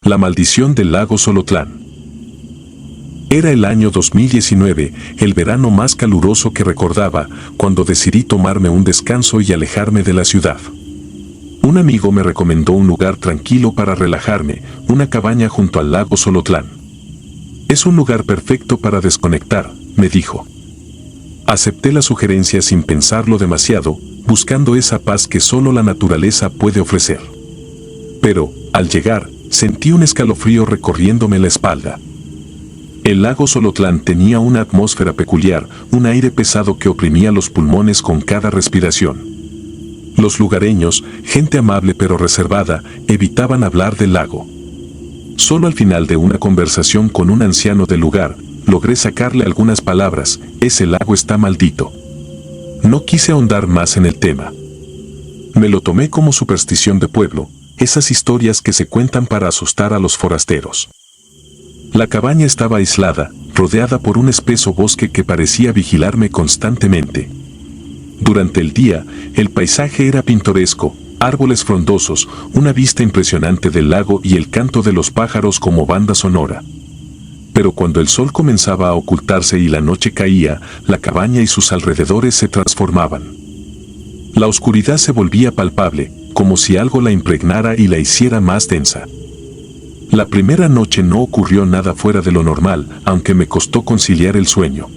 La maldición del lago Xolotlán. Era el año 2019, el verano más caluroso que recordaba, cuando decidí tomarme un descanso y alejarme de la ciudad. Un amigo me recomendó un lugar tranquilo para relajarme, una cabaña junto al lago Xolotlán. Es un lugar perfecto para desconectar, me dijo. Acepté la sugerencia sin pensarlo demasiado, buscando esa paz que solo la naturaleza puede ofrecer. Pero, al llegar, sentí un escalofrío recorriéndome la espalda. El lago Xolotlán tenía una atmósfera peculiar, un aire pesado que oprimía los pulmones con cada respiración. Los lugareños, gente amable pero reservada, evitaban hablar del lago. Solo al final de una conversación con un anciano del lugar, logré sacarle algunas palabras: ese lago está maldito. No quise ahondar más en el tema. Me lo tomé como superstición de pueblo, esas historias que se cuentan para asustar a los forasteros. La cabaña estaba aislada, rodeada por un espeso bosque que parecía vigilarme constantemente. Durante el día, el paisaje era pintoresco, árboles frondosos, una vista impresionante del lago y el canto de los pájaros como banda sonora. Pero cuando el sol comenzaba a ocultarse y la noche caía, la cabaña y sus alrededores se transformaban. La oscuridad se volvía palpable, como si algo la impregnara y la hiciera más densa. La primera noche no ocurrió nada fuera de lo normal, aunque me costó conciliar el sueño.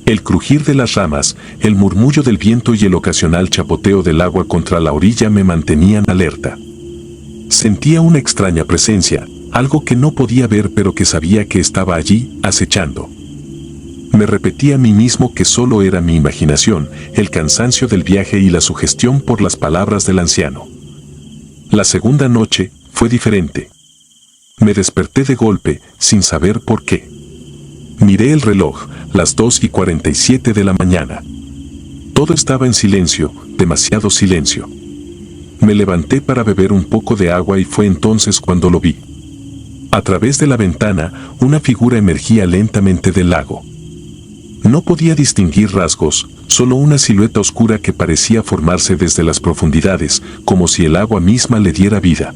El crujir de las ramas, el murmullo del viento y el ocasional chapoteo del agua contra la orilla me mantenían alerta. Sentía una extraña presencia, algo que no podía ver pero que sabía que estaba allí, acechando. Me repetí a mí mismo que solo era mi imaginación, el cansancio del viaje y la sugestión por las palabras del anciano. La segunda noche fue diferente. Me desperté de golpe, sin saber por qué. Miré el reloj, las 2:47 de la mañana. Todo estaba en silencio, demasiado silencio. Me levanté para beber un poco de agua y fue entonces cuando lo vi. A través de la ventana, una figura emergía lentamente del lago. No podía distinguir rasgos, solo una silueta oscura que parecía formarse desde las profundidades, como si el agua misma le diera vida.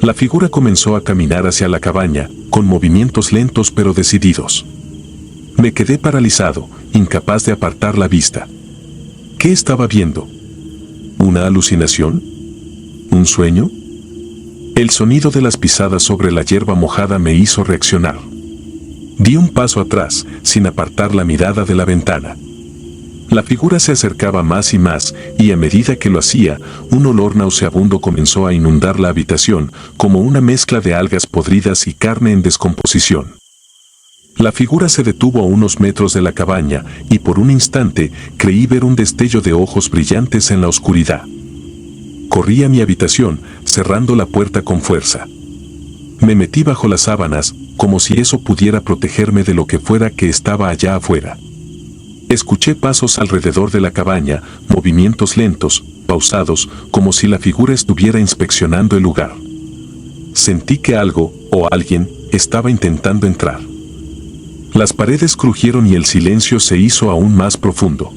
La figura comenzó a caminar hacia la cabaña, con movimientos lentos pero decididos. Me quedé paralizado, incapaz de apartar la vista. ¿Qué estaba viendo? ¿Una alucinación? ¿Un sueño? El sonido de las pisadas sobre la hierba mojada me hizo reaccionar. Di un paso atrás, sin apartar la mirada de la ventana. La figura se acercaba más y más, y a medida que lo hacía, un olor nauseabundo comenzó a inundar la habitación, como una mezcla de algas podridas y carne en descomposición. La figura se detuvo a unos metros de la cabaña, y por un instante creí ver un destello de ojos brillantes en la oscuridad. Corrí a mi habitación, cerrando la puerta con fuerza. Me metí bajo las sábanas, como si eso pudiera protegerme de lo que fuera que estaba allá afuera. Escuché pasos alrededor de la cabaña, movimientos lentos, pausados, como si la figura estuviera inspeccionando el lugar. Sentí que algo, o alguien, estaba intentando entrar. Las paredes crujieron y el silencio se hizo aún más profundo.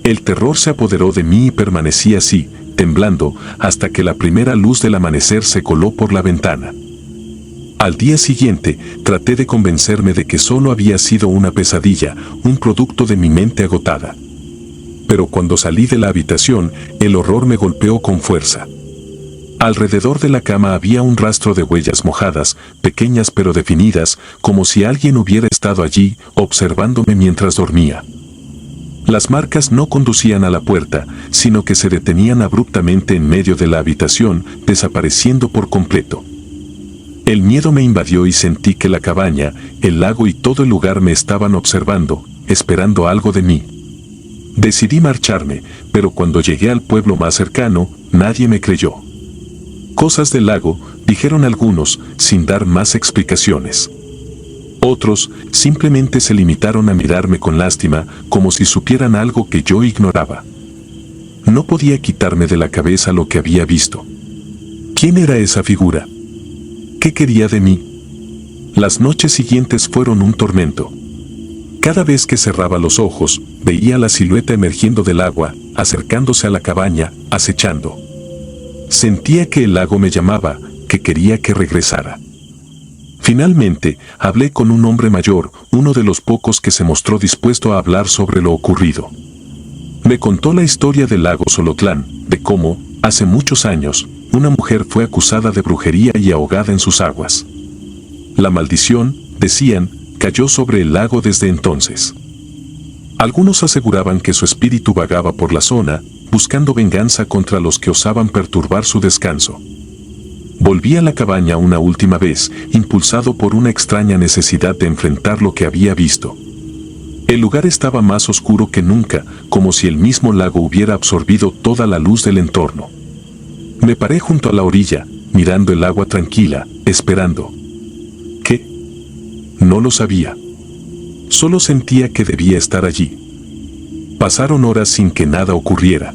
El terror se apoderó de mí y permanecí así, temblando, hasta que la primera luz del amanecer se coló por la ventana. Al día siguiente, traté de convencerme de que solo había sido una pesadilla, un producto de mi mente agotada. Pero cuando salí de la habitación, el horror me golpeó con fuerza. Alrededor de la cama había un rastro de huellas mojadas, pequeñas pero definidas, como si alguien hubiera estado allí, observándome mientras dormía. Las marcas no conducían a la puerta, sino que se detenían abruptamente en medio de la habitación, desapareciendo por completo. El miedo me invadió y sentí que la cabaña, el lago y todo el lugar me estaban observando, esperando algo de mí. Decidí marcharme, pero cuando llegué al pueblo más cercano, nadie me creyó. Cosas del lago, dijeron algunos, sin dar más explicaciones. Otros simplemente se limitaron a mirarme con lástima, como si supieran algo que yo ignoraba. No podía quitarme de la cabeza lo que había visto. ¿Quién era esa figura? ¿Qué quería de mí? Las noches siguientes fueron un tormento. Cada vez que cerraba los ojos, veía la silueta emergiendo del agua, acercándose a la cabaña, acechando. Sentía que el lago me llamaba, que quería que regresara. Finalmente, hablé con un hombre mayor, uno de los pocos que se mostró dispuesto a hablar sobre lo ocurrido. Me contó la historia del lago Solotlán, de cómo, hace muchos años, una mujer fue acusada de brujería y ahogada en sus aguas. La maldición, decían, cayó sobre el lago desde entonces. Algunos aseguraban que su espíritu vagaba por la zona, buscando venganza contra los que osaban perturbar su descanso. Volví a la cabaña una última vez, impulsado por una extraña necesidad de enfrentar lo que había visto. El lugar estaba más oscuro que nunca, como si el mismo lago hubiera absorbido toda la luz del entorno. Me paré junto a la orilla, mirando el agua tranquila, esperando. ¿Qué? No lo sabía. Solo sentía que debía estar allí. Pasaron horas sin que nada ocurriera.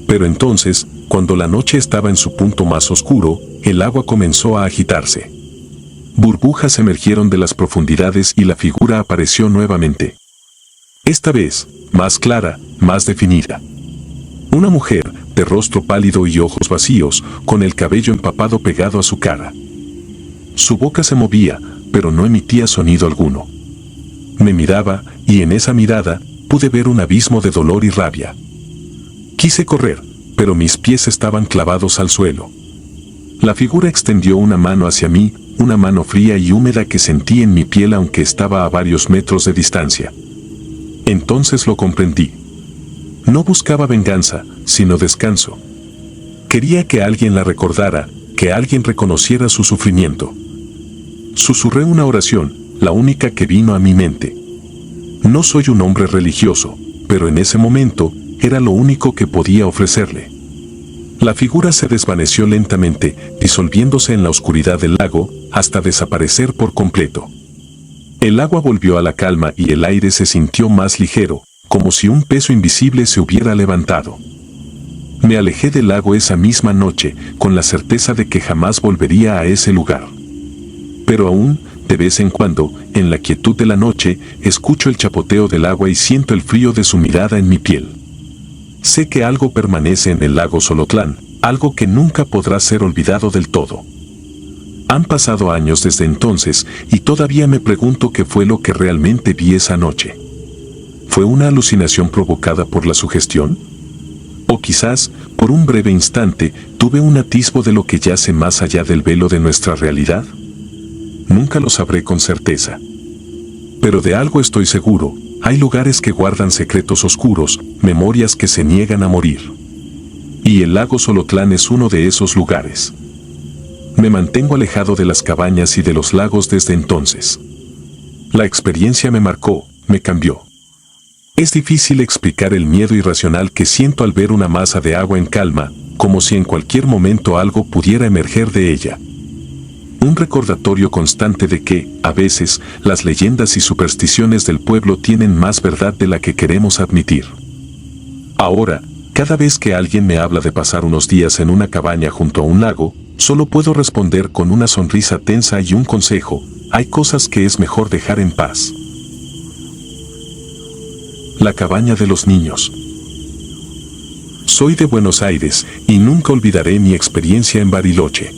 Pero entonces, cuando la noche estaba en su punto más oscuro, el agua comenzó a agitarse. Burbujas emergieron de las profundidades y la figura apareció nuevamente. Esta vez, más clara, más definida. Una mujer, de rostro pálido y ojos vacíos, con el cabello empapado pegado a su cara. Su boca se movía, pero no emitía sonido alguno. Me miraba, y en esa mirada, pude ver un abismo de dolor y rabia. Quise correr, pero mis pies estaban clavados al suelo. La figura extendió una mano hacia mí, una mano fría y húmeda que sentí en mi piel aunque estaba a varios metros de distancia. Entonces lo comprendí. No buscaba venganza, sino descanso. Quería que alguien la recordara, que alguien reconociera su sufrimiento. Susurré una oración, la única que vino a mi mente. No soy un hombre religioso, pero en ese momento era lo único que podía ofrecerle. La figura se desvaneció lentamente, disolviéndose en la oscuridad del lago, hasta desaparecer por completo. El agua volvió a la calma y el aire se sintió más ligero, como si un peso invisible se hubiera levantado. Me alejé del lago esa misma noche, con la certeza de que jamás volvería a ese lugar. Pero aún, de vez en cuando, en la quietud de la noche, escucho el chapoteo del agua y siento el frío de su mirada en mi piel. Sé que algo permanece en el lago Solotlán, algo que nunca podrá ser olvidado del todo. Han pasado años desde entonces y todavía me pregunto qué fue lo que realmente vi esa noche. ¿Fue una alucinación provocada por la sugestión? O quizás, por un breve instante, tuve un atisbo de lo que yace más allá del velo de nuestra realidad. Nunca lo sabré con certeza. Pero de algo estoy seguro, hay lugares que guardan secretos oscuros, memorias que se niegan a morir. Y el lago Solotlán es uno de esos lugares. Me mantengo alejado de las cabañas y de los lagos desde entonces. La experiencia me marcó, me cambió. Es difícil explicar el miedo irracional que siento al ver una masa de agua en calma, como si en cualquier momento algo pudiera emerger de ella. Un recordatorio constante de que, a veces, las leyendas y supersticiones del pueblo tienen más verdad de la que queremos admitir. Ahora, cada vez que alguien me habla de pasar unos días en una cabaña junto a un lago, solo puedo responder con una sonrisa tensa y un consejo: hay cosas que es mejor dejar en paz. La cabaña de los niños. Soy de Buenos Aires y nunca olvidaré mi experiencia en Bariloche.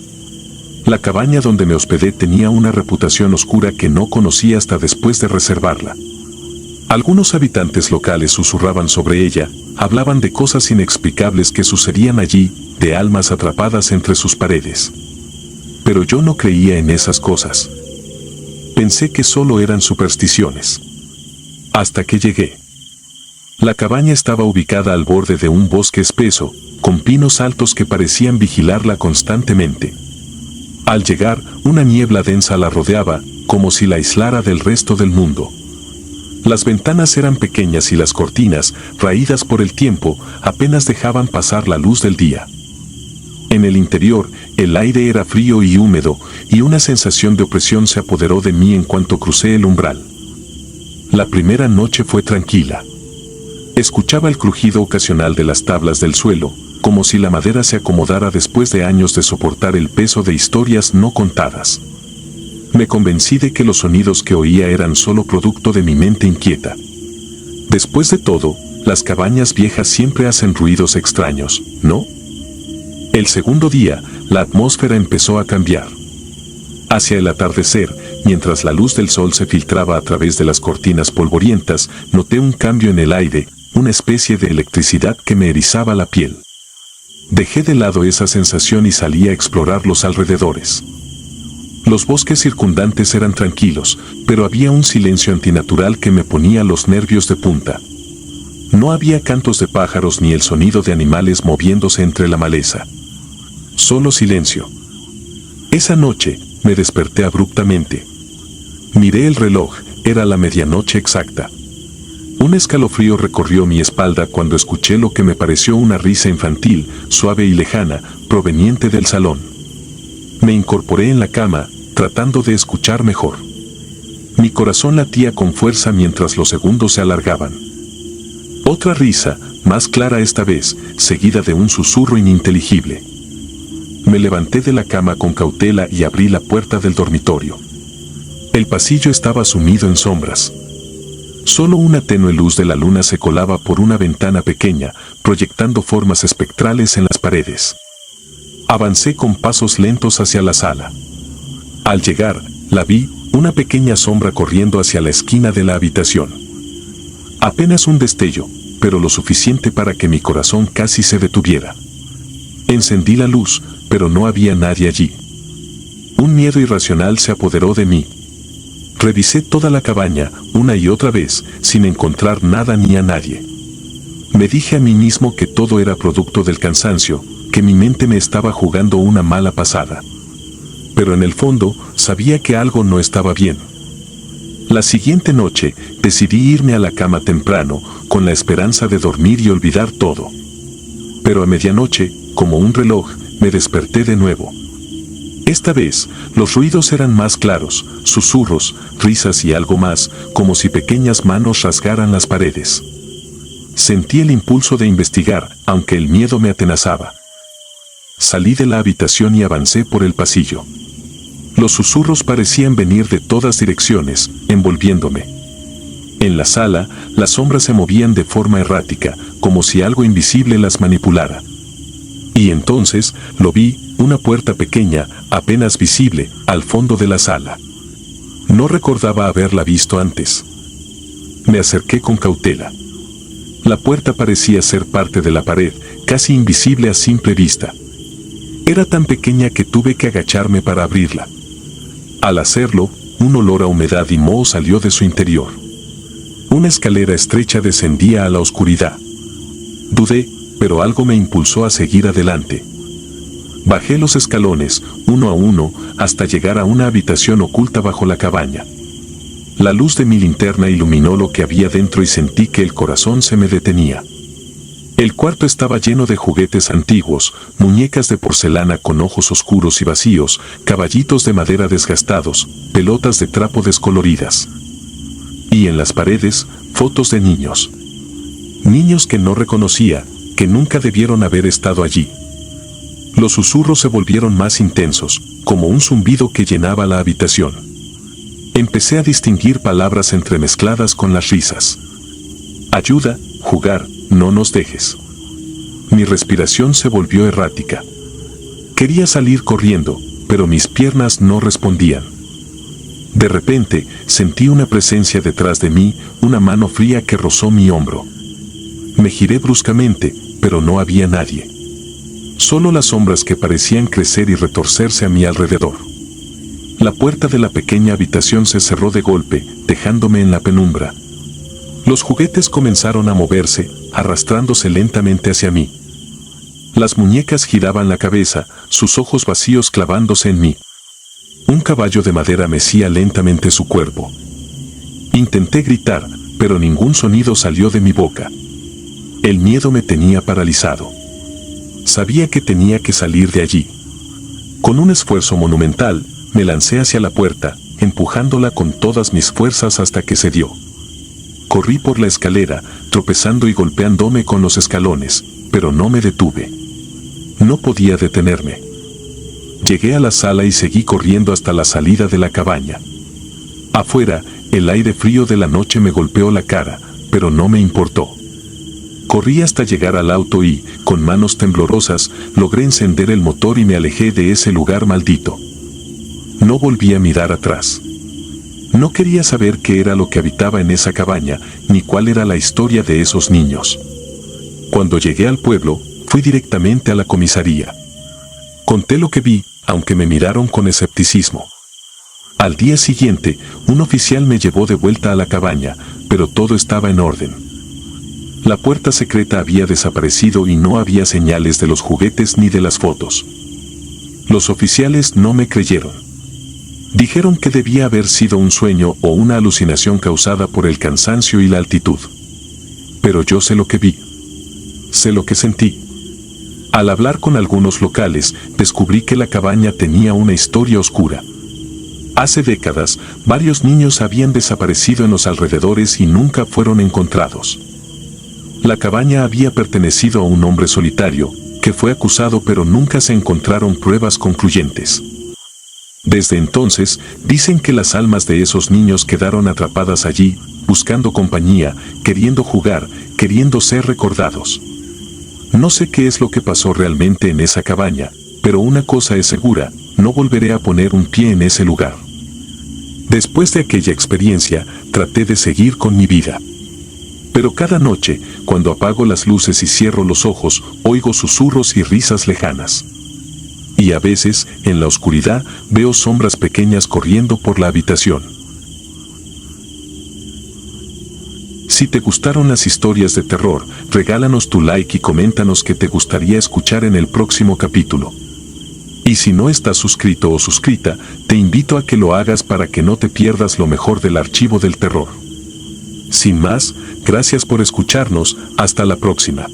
La cabaña donde me hospedé tenía una reputación oscura que no conocí hasta después de reservarla. Algunos habitantes locales susurraban sobre ella, hablaban de cosas inexplicables que sucedían allí, de almas atrapadas entre sus paredes. Pero yo no creía en esas cosas. Pensé que solo eran supersticiones. Hasta que llegué. La cabaña estaba ubicada al borde de un bosque espeso, con pinos altos que parecían vigilarla constantemente. Al llegar, una niebla densa la rodeaba, como si la aislara del resto del mundo. Las ventanas eran pequeñas y las cortinas, raídas por el tiempo, apenas dejaban pasar la luz del día. En el interior, el aire era frío y húmedo, y una sensación de opresión se apoderó de mí en cuanto crucé el umbral. La primera noche fue tranquila. Escuchaba el crujido ocasional de las tablas del suelo, como si la madera se acomodara después de años de soportar el peso de historias no contadas. Me convencí de que los sonidos que oía eran solo producto de mi mente inquieta. Después de todo, las cabañas viejas siempre hacen ruidos extraños, ¿no? El segundo día, la atmósfera empezó a cambiar. Hacia el atardecer, mientras la luz del sol se filtraba a través de las cortinas polvorientas, noté un cambio en el aire, una especie de electricidad que me erizaba la piel. Dejé de lado esa sensación y salí a explorar los alrededores. Los bosques circundantes eran tranquilos, pero había un silencio antinatural que me ponía los nervios de punta. No había cantos de pájaros ni el sonido de animales moviéndose entre la maleza. Solo silencio. Esa noche, me desperté abruptamente. Miré el reloj, era la medianoche exacta. Un escalofrío recorrió mi espalda cuando escuché lo que me pareció una risa infantil, suave y lejana, proveniente del salón. Me incorporé en la cama, tratando de escuchar mejor. Mi corazón latía con fuerza mientras los segundos se alargaban. Otra risa, más clara esta vez, seguida de un susurro ininteligible. Me levanté de la cama con cautela y abrí la puerta del dormitorio. El pasillo estaba sumido en sombras. Solo una tenue luz de la luna se colaba por una ventana pequeña, proyectando formas espectrales en las paredes. Avancé con pasos lentos hacia la sala. Al llegar, la vi, una pequeña sombra corriendo hacia la esquina de la habitación. Apenas un destello, pero lo suficiente para que mi corazón casi se detuviera. Encendí la luz, pero no había nadie allí. Un miedo irracional se apoderó de mí. Revisé toda la cabaña, una y otra vez, sin encontrar nada ni a nadie. Me dije a mí mismo que todo era producto del cansancio, que mi mente me estaba jugando una mala pasada. Pero en el fondo, sabía que algo no estaba bien. La siguiente noche, decidí irme a la cama temprano, con la esperanza de dormir y olvidar todo. Pero a medianoche, como un reloj, me desperté de nuevo. Esta vez, los ruidos eran más claros, susurros, risas y algo más, como si pequeñas manos rasgaran las paredes. Sentí el impulso de investigar, aunque el miedo me atenazaba. Salí de la habitación y avancé por el pasillo. Los susurros parecían venir de todas direcciones, envolviéndome. En la sala, las sombras se movían de forma errática, como si algo invisible las manipulara. Y entonces, lo vi, una puerta pequeña, apenas visible, al fondo de la sala. No recordaba haberla visto antes. Me acerqué con cautela. La puerta parecía ser parte de la pared, casi invisible a simple vista. Era tan pequeña que tuve que agacharme para abrirla. Al hacerlo, un olor a humedad y moho salió de su interior. Una escalera estrecha descendía a la oscuridad. Dudé, pero algo me impulsó a seguir adelante. Bajé los escalones, uno a uno, hasta llegar a una habitación oculta bajo la cabaña. La luz de mi linterna iluminó lo que había dentro y sentí que el corazón se me detenía. El cuarto estaba lleno de juguetes antiguos, muñecas de porcelana con ojos oscuros y vacíos, caballitos de madera desgastados, pelotas de trapo descoloridas. Y en las paredes, fotos de niños. Niños que no reconocía, que nunca debieron haber estado allí. Los susurros se volvieron más intensos, como un zumbido que llenaba la habitación. Empecé a distinguir palabras entremezcladas con las risas. Ayuda, jugar, no nos dejes. Mi respiración se volvió errática. Quería salir corriendo, pero mis piernas no respondían. De repente, sentí una presencia detrás de mí, una mano fría que rozó mi hombro. Me giré bruscamente, pero no había nadie. Solo las sombras que parecían crecer y retorcerse a mi alrededor. La puerta de la pequeña habitación se cerró de golpe, dejándome en la penumbra. Los juguetes comenzaron a moverse, arrastrándose lentamente hacia mí. Las muñecas giraban la cabeza, sus ojos vacíos clavándose en mí. Un caballo de madera mecía lentamente su cuerpo. Intenté gritar, pero ningún sonido salió de mi boca. El miedo me tenía paralizado. Sabía que tenía que salir de allí. Con un esfuerzo monumental, me lancé hacia la puerta, empujándola con todas mis fuerzas hasta que cedió. Corrí por la escalera, tropezando y golpeándome con los escalones, pero no me detuve. No podía detenerme. Llegué a la sala y seguí corriendo hasta la salida de la cabaña. Afuera, el aire frío de la noche me golpeó la cara, pero no me importó. Corrí hasta llegar al auto y, con manos temblorosas, logré encender el motor y me alejé de ese lugar maldito. No volví a mirar atrás. No quería saber qué era lo que habitaba en esa cabaña, ni cuál era la historia de esos niños. Cuando llegué al pueblo, fui directamente a la comisaría. Conté lo que vi, aunque me miraron con escepticismo. Al día siguiente, un oficial me llevó de vuelta a la cabaña, pero todo estaba en orden. La puerta secreta había desaparecido y no había señales de los juguetes ni de las fotos. Los oficiales no me creyeron. Dijeron que debía haber sido un sueño o una alucinación causada por el cansancio y la altitud. Pero yo sé lo que vi. Sé lo que sentí. Al hablar con algunos locales, descubrí que la cabaña tenía una historia oscura. Hace décadas, varios niños habían desaparecido en los alrededores y nunca fueron encontrados. La cabaña había pertenecido a un hombre solitario, que fue acusado pero nunca se encontraron pruebas concluyentes. Desde entonces, dicen que las almas de esos niños quedaron atrapadas allí, buscando compañía, queriendo jugar, queriendo ser recordados. No sé qué es lo que pasó realmente en esa cabaña, pero una cosa es segura, no volveré a poner un pie en ese lugar. Después de aquella experiencia, traté de seguir con mi vida. Pero cada noche, cuando apago las luces y cierro los ojos, oigo susurros y risas lejanas. Y a veces, en la oscuridad, veo sombras pequeñas corriendo por la habitación. Si te gustaron las historias de terror, regálanos tu like y coméntanos qué te gustaría escuchar en el próximo capítulo. Y si no estás suscrito o suscrita, te invito a que lo hagas para que no te pierdas lo mejor del archivo del terror. Sin más, gracias por escucharnos, hasta la próxima.